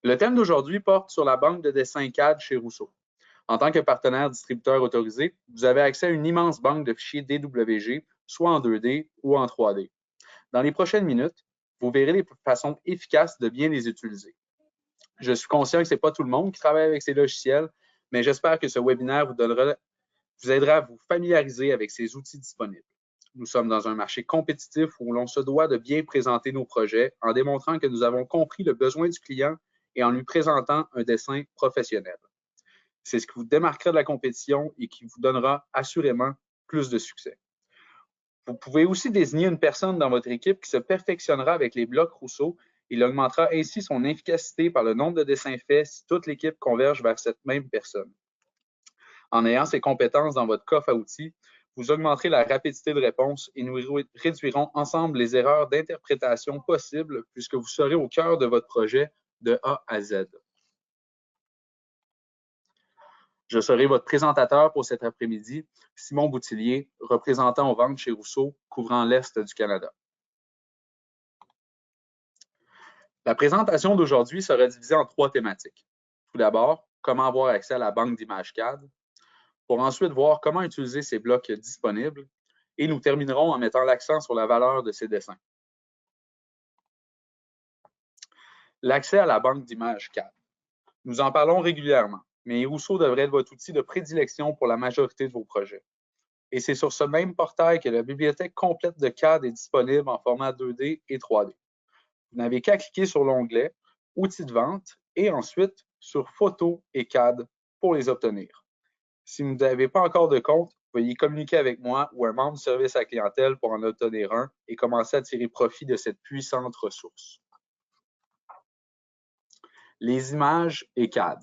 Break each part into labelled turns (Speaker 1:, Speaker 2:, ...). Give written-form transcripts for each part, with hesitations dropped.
Speaker 1: Le thème d'aujourd'hui porte sur la banque de dessin CAD chez Rousseau. En tant que partenaire distributeur autorisé, vous avez accès à une immense banque de fichiers DWG, soit en 2D ou en 3D. Dans les prochaines minutes, vous verrez les façons efficaces de bien les utiliser. Je suis conscient que ce n'est pas tout le monde qui travaille avec ces logiciels, mais j'espère que ce webinaire vous aidera à vous familiariser avec ces outils disponibles. Nous sommes dans un marché compétitif où l'on se doit de bien présenter nos projets en démontrant que nous avons compris le besoin du client et en lui présentant un dessin professionnel. C'est ce qui vous démarquera de la compétition et qui vous donnera assurément plus de succès. Vous pouvez aussi désigner une personne dans votre équipe qui se perfectionnera avec les blocs Rousseau. Il augmentera ainsi son efficacité par le nombre de dessins faits si toute l'équipe converge vers cette même personne. En ayant ces compétences dans votre coffre à outils, vous augmenterez la rapidité de réponse et nous réduirons ensemble les erreurs d'interprétation possibles puisque vous serez au cœur de votre projet de A à Z. Je serai votre présentateur pour cet après-midi, Simon Boutillier, représentant aux ventes chez Rousseau, couvrant l'Est du Canada. La présentation d'aujourd'hui sera divisée en 3 thématiques. Tout d'abord, comment avoir accès à la banque d'images CAD, pour ensuite voir comment utiliser ces blocs disponibles, et nous terminerons en mettant l'accent sur la valeur de ces dessins. L'accès à la banque d'images CAD. Nous en parlons régulièrement, mais Rousseau devrait être votre outil de prédilection pour la majorité de vos projets. Et c'est sur ce même portail que la bibliothèque complète de CAD est disponible en format 2D et 3D. Vous n'avez qu'à cliquer sur l'onglet « Outils de vente » et ensuite sur « Photos et CAD » pour les obtenir. Si vous n'avez pas encore de compte, veuillez communiquer avec moi ou un membre du service à la clientèle pour en obtenir un et commencer à tirer profit de cette puissante ressource. Les images et CAD.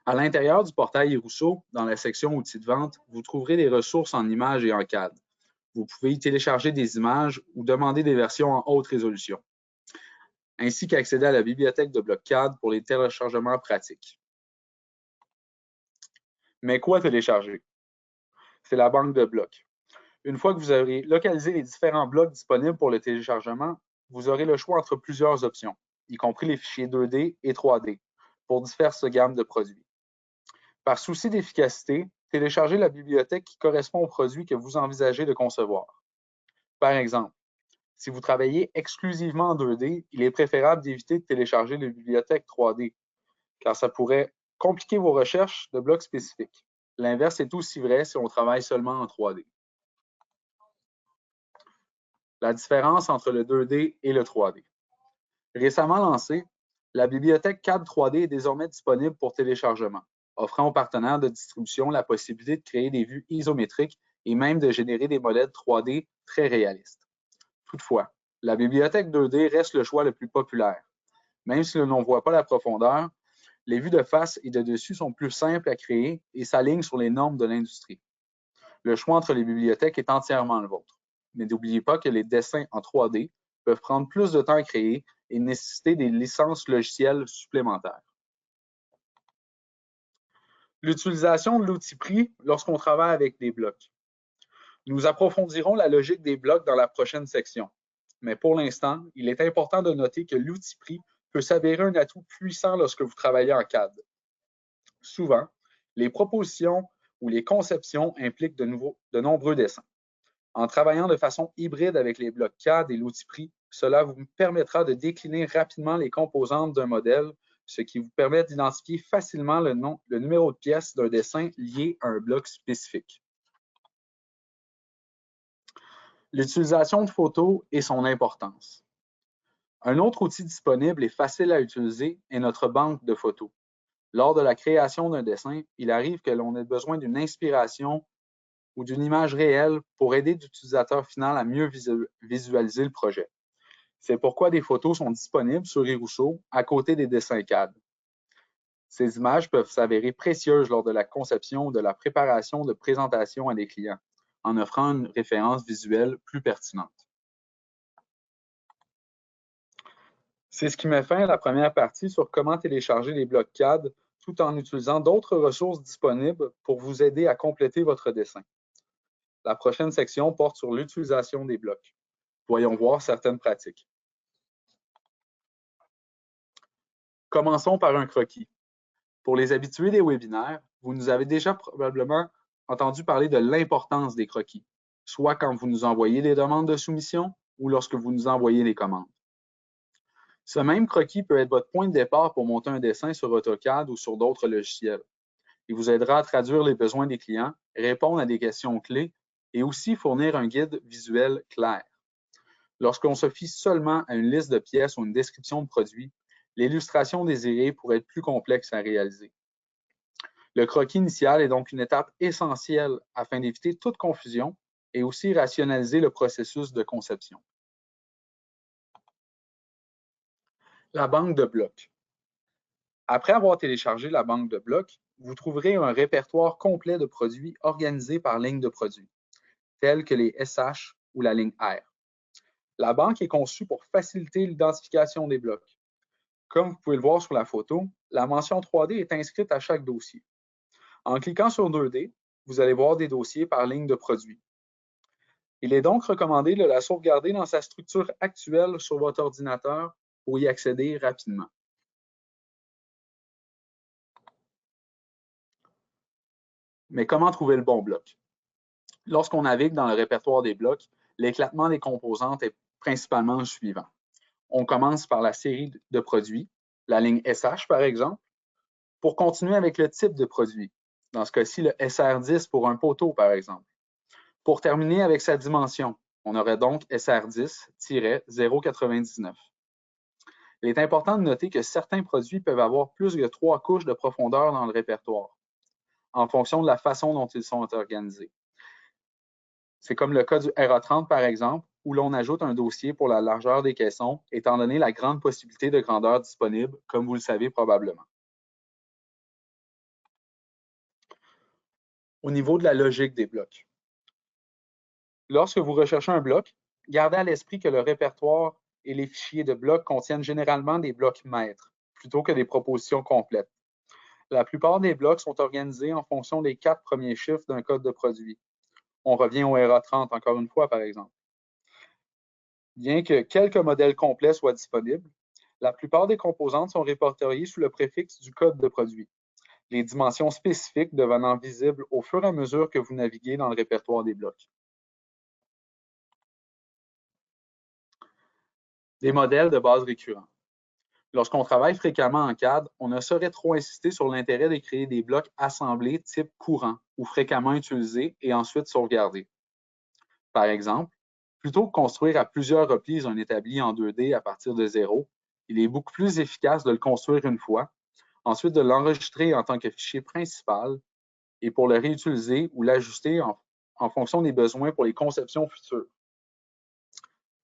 Speaker 1: À l'intérieur du portail Rousseau, dans la section « Outils de vente », vous trouverez des ressources en images et en CAD. Vous pouvez y télécharger des images ou demander des versions en haute résolution, ainsi qu'accéder à la bibliothèque de blocs CAD pour les téléchargements pratiques. Mais quoi télécharger? C'est la banque de blocs. Une fois que vous aurez localisé les différents blocs disponibles pour le téléchargement, vous aurez le choix entre plusieurs options, y compris les fichiers 2D et 3D, pour diverses gammes de produits. Par souci d'efficacité, téléchargez la bibliothèque qui correspond au produit que vous envisagez de concevoir. Par exemple, si vous travaillez exclusivement en 2D, il est préférable d'éviter de télécharger les bibliothèques 3D, car ça pourrait compliquer vos recherches de blocs spécifiques. L'inverse est aussi vrai si on travaille seulement en 3D. La différence entre le 2D et le 3D. Récemment lancée, la bibliothèque CAD 3D est désormais disponible pour téléchargement, offrant aux partenaires de distribution la possibilité de créer des vues isométriques et même de générer des modèles 3D très réalistes. Toutefois, la bibliothèque 2D reste le choix le plus populaire. Même si l'on ne voit pas la profondeur, les vues de face et de dessus sont plus simples à créer et s'alignent sur les normes de l'industrie. Le choix entre les bibliothèques est entièrement le vôtre. Mais n'oubliez pas que les dessins en 3D peuvent prendre plus de temps à créer et nécessiter des licences logicielles supplémentaires. L'utilisation de l'outil prix lorsqu'on travaille avec des blocs. Nous approfondirons la logique des blocs dans la prochaine section. Mais pour l'instant, il est important de noter que l'outil prix peut s'avérer un atout puissant lorsque vous travaillez en CAD. Souvent, les propositions ou les conceptions impliquent de nombreux dessins. En travaillant de façon hybride avec les blocs CAD et l'outil prix, cela vous permettra de décliner rapidement les composantes d'un modèle, ce qui vous permet d'identifier facilement le numéro de pièce d'un dessin lié à un bloc spécifique. L'utilisation de photos et son importance. Un autre outil disponible et facile à utiliser est notre banque de photos. Lors de la création d'un dessin, il arrive que l'on ait besoin d'une inspiration ou d'une image réelle pour aider l'utilisateur final à mieux visualiser le projet. C'est pourquoi des photos sont disponibles sur eRousseau à côté des dessins CAD. Ces images peuvent s'avérer précieuses lors de la conception ou de la préparation de présentation à des clients, en offrant une référence visuelle plus pertinente. C'est ce qui met fin à la première partie sur comment télécharger les blocs CAD tout en utilisant d'autres ressources disponibles pour vous aider à compléter votre dessin. La prochaine section porte sur l'utilisation des blocs. Voyons voir certaines pratiques. Commençons par un croquis. Pour les habitués des webinaires, vous nous avez déjà probablement entendu parler de l'importance des croquis, soit quand vous nous envoyez des demandes de soumission ou lorsque vous nous envoyez les commandes. Ce même croquis peut être votre point de départ pour monter un dessin sur AutoCAD ou sur d'autres logiciels. Il vous aidera à traduire les besoins des clients, répondre à des questions clés et aussi fournir un guide visuel clair. Lorsqu'on se fie seulement à une liste de pièces ou une description de produit, l'illustration désirée pourrait être plus complexe à réaliser. Le croquis initial est donc une étape essentielle afin d'éviter toute confusion et aussi rationaliser le processus de conception. La banque de blocs. Après avoir téléchargé la banque de blocs, vous trouverez un répertoire complet de produits organisés par ligne de produits, tels que les SH ou la ligne R. La banque est conçue pour faciliter l'identification des blocs. Comme vous pouvez le voir sur la photo, la mention 3D est inscrite à chaque dossier. En cliquant sur 2D, vous allez voir des dossiers par ligne de produits. Il est donc recommandé de la sauvegarder dans sa structure actuelle sur votre ordinateur pour y accéder rapidement. Mais comment trouver le bon bloc? Lorsqu'on navigue dans le répertoire des blocs, l'éclatement des composantes est principalement le suivant. On commence par la série de produits, la ligne SH par exemple, pour continuer avec le type de produit. Dans ce cas-ci, le SR10 pour un poteau par exemple. Pour terminer avec sa dimension, on aurait donc SR10-0,99. Il est important de noter que certains produits peuvent avoir plus de 3 couches de profondeur dans le répertoire, en fonction de la façon dont ils sont organisés. C'est comme le cas du RA30 par exemple, où l'on ajoute un dossier pour la largeur des caissons, étant donné la grande possibilité de grandeur disponible, comme vous le savez probablement. Au niveau de la logique des blocs. Lorsque vous recherchez un bloc, gardez à l'esprit que le répertoire et les fichiers de blocs contiennent généralement des blocs maîtres, plutôt que des propositions complètes. La plupart des blocs sont organisés en fonction des 4 premiers chiffres d'un code de produit. On revient au RA30 encore une fois, par exemple. Bien que quelques modèles complets soient disponibles, la plupart des composantes sont répertoriées sous le préfixe du code de produit, les dimensions spécifiques devenant visibles au fur et à mesure que vous naviguez dans le répertoire des blocs. Des modèles de base récurrents. Lorsqu'on travaille fréquemment en CAD, on ne saurait trop insister sur l'intérêt de créer des blocs assemblés type courant ou fréquemment utilisés et ensuite sauvegardés. Par exemple, plutôt que construire à plusieurs reprises un établi en 2D à partir de zéro, il est beaucoup plus efficace de le construire une fois, ensuite de l'enregistrer en tant que fichier principal et pour le réutiliser ou l'ajuster en fonction des besoins pour les conceptions futures.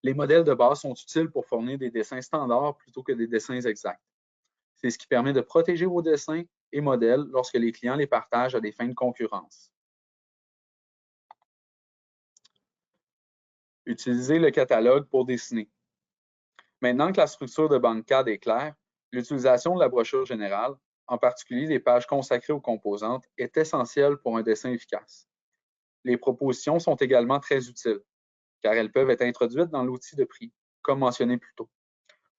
Speaker 1: Les modèles de base sont utiles pour fournir des dessins standards plutôt que des dessins exacts. C'est ce qui permet de protéger vos dessins et modèles lorsque les clients les partagent à des fins de concurrence. Utilisez le catalogue pour dessiner. Maintenant que la structure de banque CAD est claire, l'utilisation de la brochure générale, en particulier les pages consacrées aux composantes, est essentielle pour un dessin efficace. Les propositions sont également très utiles, car elles peuvent être introduites dans l'outil de prix, comme mentionné plus tôt,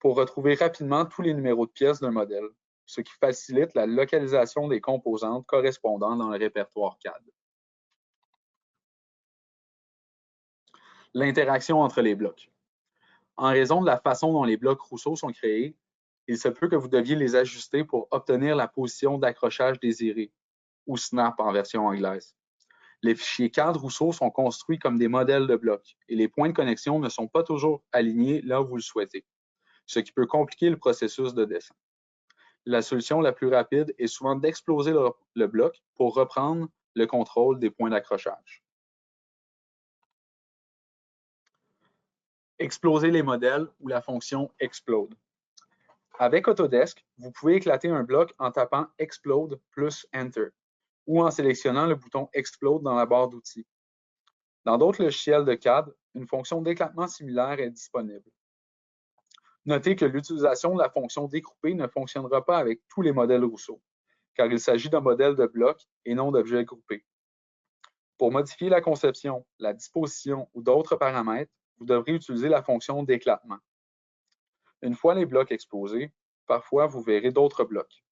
Speaker 1: pour retrouver rapidement tous les numéros de pièces d'un modèle, ce qui facilite la localisation des composantes correspondant dans le répertoire CAD. L'interaction entre les blocs. En raison de la façon dont les blocs Rousseau sont créés, il se peut que vous deviez les ajuster pour obtenir la position d'accrochage désirée, ou SNAP en version anglaise. Les fichiers CAD Rousseau sont construits comme des modèles de blocs et les points de connexion ne sont pas toujours alignés là où vous le souhaitez, ce qui peut compliquer le processus de dessin. La solution la plus rapide est souvent d'exploser le bloc pour reprendre le contrôle des points d'accrochage. Exploser les modèles ou la fonction Explode. Avec Autodesk, vous pouvez éclater un bloc en tapant Explode plus Enter ou en sélectionnant le bouton Explode dans la barre d'outils. Dans d'autres logiciels de CAD, une fonction d'éclatement similaire est disponible. Notez que l'utilisation de la fonction découper ne fonctionnera pas avec tous les modèles Rousseau, car il s'agit d'un modèle de bloc et non d'objets groupés. Pour modifier la conception, la disposition ou d'autres paramètres, vous devrez utiliser la fonction d'éclatement. Une fois les blocs exposés, parfois vous verrez d'autres blocs.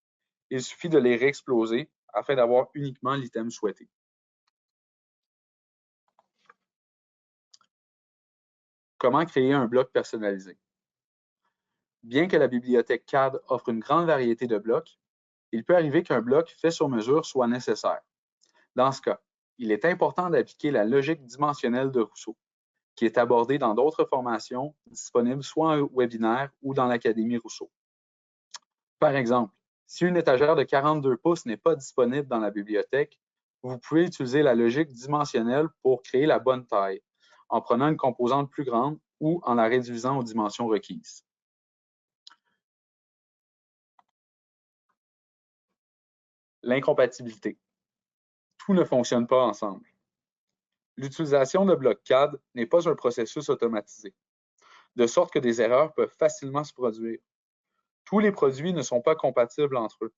Speaker 1: Il suffit de les réexploser afin d'avoir uniquement l'item souhaité. Comment créer un bloc personnalisé? Bien que la bibliothèque CAD offre une grande variété de blocs, il peut arriver qu'un bloc fait sur mesure soit nécessaire. Dans ce cas, il est important d'appliquer la logique dimensionnelle de Rousseau, qui est abordée dans d'autres formations disponibles soit en webinaire ou dans l'Académie Rousseau. Par exemple, si une étagère de 42 pouces n'est pas disponible dans la bibliothèque, vous pouvez utiliser la logique dimensionnelle pour créer la bonne taille, en prenant une composante plus grande ou en la réduisant aux dimensions requises. L'incompatibilité. Tout ne fonctionne pas ensemble. L'utilisation de blocs CAD n'est pas un processus automatisé, de sorte que des erreurs peuvent facilement se produire. Tous les produits ne sont pas compatibles entre eux,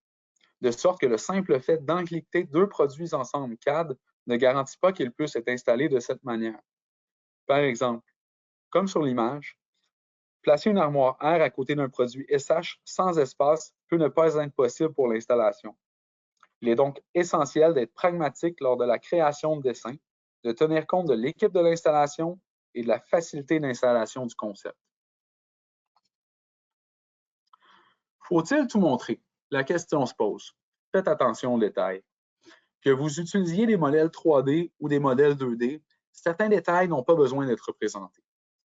Speaker 1: de sorte que le simple fait d'encliquer deux produits ensemble CAD ne garantit pas qu'ils puissent être installés de cette manière. Par exemple, comme sur l'image, placer une armoire R à côté d'un produit SH sans espace peut ne pas être possible pour l'installation. Il est donc essentiel d'être pragmatique lors de la création de dessins, de tenir compte de l'équipe de l'installation et de la facilité d'installation du concept. Faut-il tout montrer? La question se pose. Faites attention aux détails. Que vous utilisiez des modèles 3D ou des modèles 2D, certains détails n'ont pas besoin d'être présentés.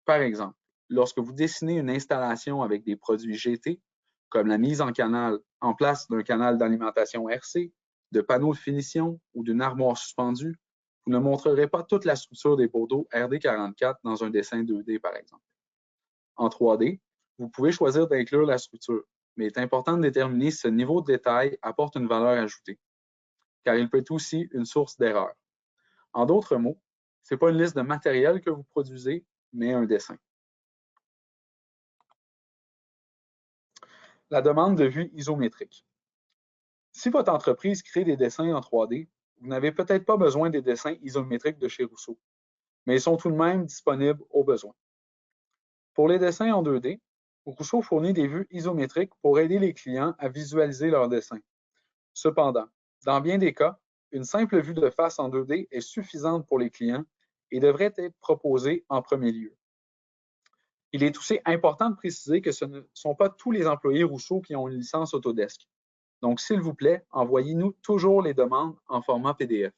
Speaker 1: Par exemple, lorsque vous dessinez une installation avec des produits GT, comme la mise en place d'un canal d'alimentation RC, de panneaux de finition ou d'une armoire suspendue, vous ne montrerez pas toute la structure des poteaux RD44 dans un dessin 2D, par exemple. En 3D, vous pouvez choisir d'inclure la structure, mais il est important de déterminer si ce niveau de détail apporte une valeur ajoutée, car il peut être aussi une source d'erreur. En d'autres mots, ce n'est pas une liste de matériel que vous produisez, mais un dessin. La demande de vue isométrique. Si votre entreprise crée des dessins en 3D, vous n'avez peut-être pas besoin des dessins isométriques de chez Rousseau, mais ils sont tout de même disponibles au besoin. Pour les dessins en 2D, Rousseau fournit des vues isométriques pour aider les clients à visualiser leurs dessins. Cependant, dans bien des cas, une simple vue de face en 2D est suffisante pour les clients et devrait être proposée en premier lieu. Il est aussi important de préciser que ce ne sont pas tous les employés Rousseau qui ont une licence Autodesk. Donc, s'il vous plaît, envoyez-nous toujours les demandes en format PDF.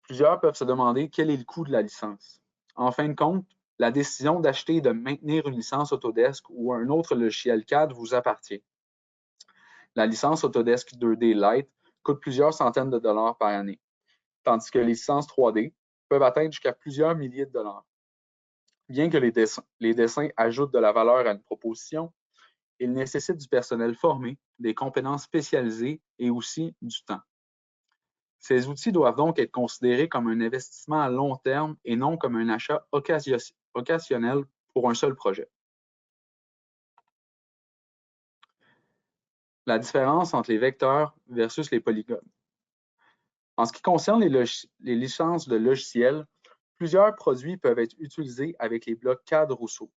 Speaker 1: Plusieurs peuvent se demander quel est le coût de la licence. En fin de compte, la décision d'acheter et de maintenir une licence Autodesk ou un autre logiciel CAD vous appartient. La licence Autodesk 2D Lite coûte plusieurs centaines de dollars par année, tandis que les licences 3D peuvent atteindre jusqu'à plusieurs milliers de dollars. Bien que les dessins ajoutent de la valeur à une proposition, ils nécessitent du personnel formé, des compétences spécialisées et aussi du temps. Ces outils doivent donc être considérés comme un investissement à long terme et non comme un achat occasionnel pour un seul projet. La différence entre les vecteurs versus les polygones. En ce qui concerne les licences de logiciels, plusieurs produits peuvent être utilisés avec les blocs CAD Rousseau,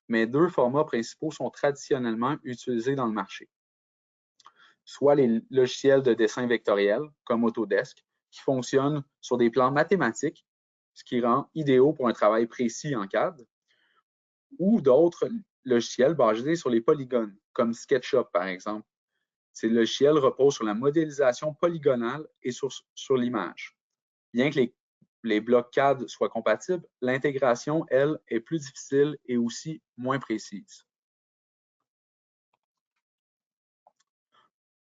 Speaker 1: mais deux formats principaux sont traditionnellement utilisés dans le marché. Soit les logiciels de dessin vectoriel, comme Autodesk, qui fonctionnent sur des plans mathématiques, ce qui rend idéaux pour un travail précis en CAD, ou d'autres logiciels basés sur les polygones, comme SketchUp par exemple. Ces logiciels reposent sur la modélisation polygonale et sur l'image. Bien que les blocs CAD soient compatibles, l'intégration, elle, est plus difficile et aussi moins précise.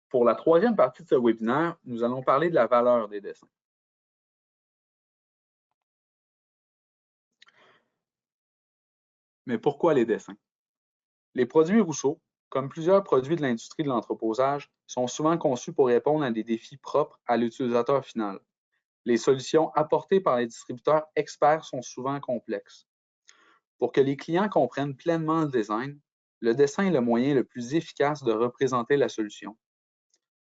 Speaker 1: Pour la troisième partie de ce webinaire, nous allons parler de la valeur des dessins. Mais pourquoi les dessins? Les produits Rousseau, comme plusieurs produits de l'industrie de l'entreposage, sont souvent conçus pour répondre à des défis propres à l'utilisateur final. Les solutions apportées par les distributeurs experts sont souvent complexes. Pour que les clients comprennent pleinement le design, le dessin est le moyen le plus efficace de représenter la solution.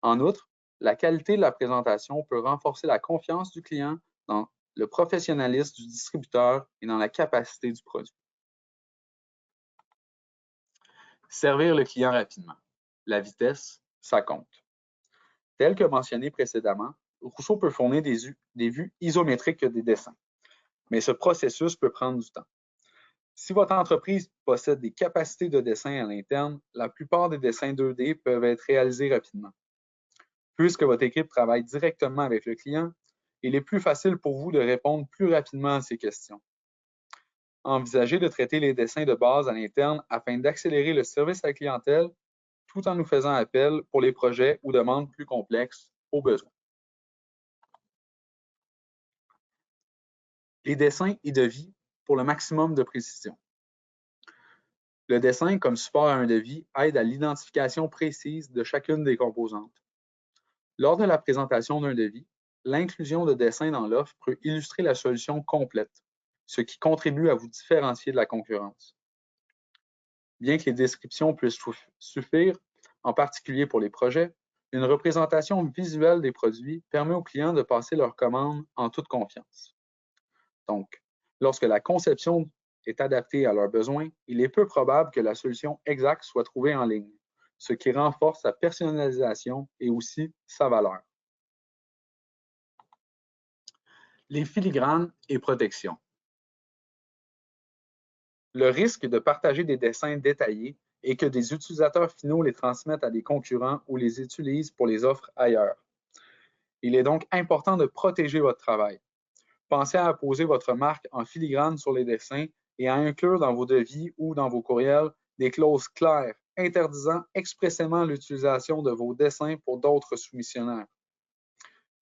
Speaker 1: En outre, la qualité de la présentation peut renforcer la confiance du client dans le professionnalisme du distributeur et dans la capacité du produit. Servir le client rapidement. La vitesse, ça compte. Tel que mentionné précédemment, Rousseau peut fournir des vues isométriques des dessins, mais ce processus peut prendre du temps. Si votre entreprise possède des capacités de dessin à l'interne, la plupart des dessins 2D peuvent être réalisés rapidement. Puisque votre équipe travaille directement avec le client, il est plus facile pour vous de répondre plus rapidement à ces questions. Envisagez de traiter les dessins de base à l'interne afin d'accélérer le service à la clientèle tout en nous faisant appel pour les projets ou demandes plus complexes au besoin. Les dessins et devis pour le maximum de précision. Le dessin comme support à un devis aide à l'identification précise de chacune des composantes. Lors de la présentation d'un devis, l'inclusion de dessins dans l'offre peut illustrer la solution complète, ce qui contribue à vous différencier de la concurrence. Bien que les descriptions puissent suffire, en particulier pour les projets, une représentation visuelle des produits permet aux clients de passer leur commande en toute confiance. Donc, lorsque la conception est adaptée à leurs besoins, il est peu probable que la solution exacte soit trouvée en ligne, ce qui renforce sa personnalisation et aussi sa valeur. Les filigranes et protection. Le risque de partager des dessins détaillés est que des utilisateurs finaux les transmettent à des concurrents ou les utilisent pour les offres ailleurs. Il est donc important de protéger votre travail. Pensez à apposer votre marque en filigrane sur les dessins et à inclure dans vos devis ou dans vos courriels des clauses claires interdisant expressément l'utilisation de vos dessins pour d'autres soumissionnaires.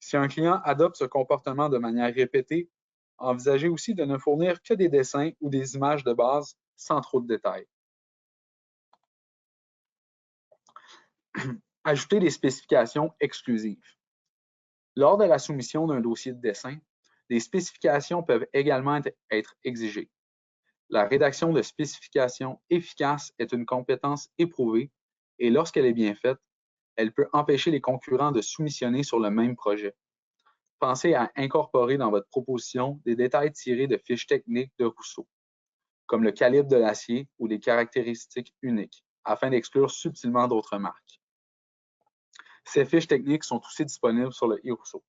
Speaker 1: Si un client adopte ce comportement de manière répétée, envisagez aussi de ne fournir que des dessins ou des images de base sans trop de détails. Ajoutez des spécifications exclusives. Lors de la soumission d'un dossier de dessin, des spécifications peuvent également être exigées. La rédaction de spécifications efficaces est une compétence éprouvée et lorsqu'elle est bien faite, elle peut empêcher les concurrents de soumissionner sur le même projet. Pensez à incorporer dans votre proposition des détails tirés de fiches techniques de Rousseau, comme le calibre de l'acier ou des caractéristiques uniques, afin d'exclure subtilement d'autres marques. Ces fiches techniques sont aussi disponibles sur le e-Rousseau.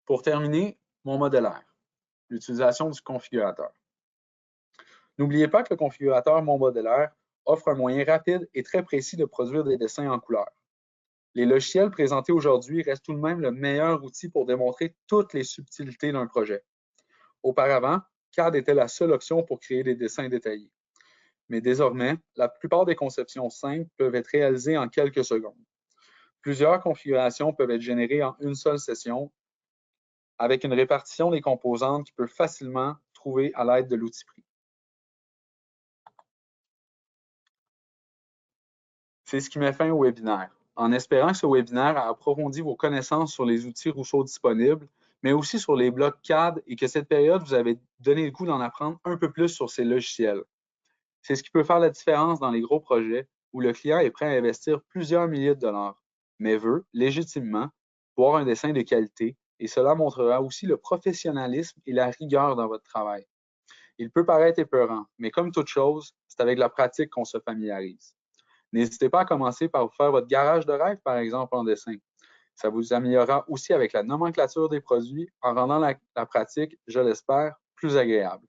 Speaker 1: Pour terminer, mon modélaire, l'utilisation du configurateur. N'oubliez pas que le configurateur Mon Modélaire offre un moyen rapide et très précis de produire des dessins en couleur. Les logiciels présentés aujourd'hui restent tout de même le meilleur outil pour démontrer toutes les subtilités d'un projet. Auparavant, CAD était la seule option pour créer des dessins détaillés. Mais désormais, la plupart des conceptions simples peuvent être réalisées en quelques secondes. Plusieurs configurations peuvent être générées en une seule session avec une répartition des composantes qui peut facilement trouver à l'aide de l'outil pris. C'est ce qui met fin au webinaire. En espérant que ce webinaire a approfondi vos connaissances sur les outils Rousseau disponibles, mais aussi sur les blocs CAD et que cette période vous avait donné le goût d'en apprendre un peu plus sur ces logiciels. C'est ce qui peut faire la différence dans les gros projets où le client est prêt à investir plusieurs milliers de dollars, mais veut, légitimement, voir un dessin de qualité et cela montrera aussi le professionnalisme et la rigueur dans votre travail. Il peut paraître épeurant, mais comme toute chose, c'est avec la pratique qu'on se familiarise. N'hésitez pas à commencer par vous faire votre garage de rêve, par exemple, en dessin. Ça vous améliorera aussi avec la nomenclature des produits en rendant la pratique, je l'espère, plus agréable.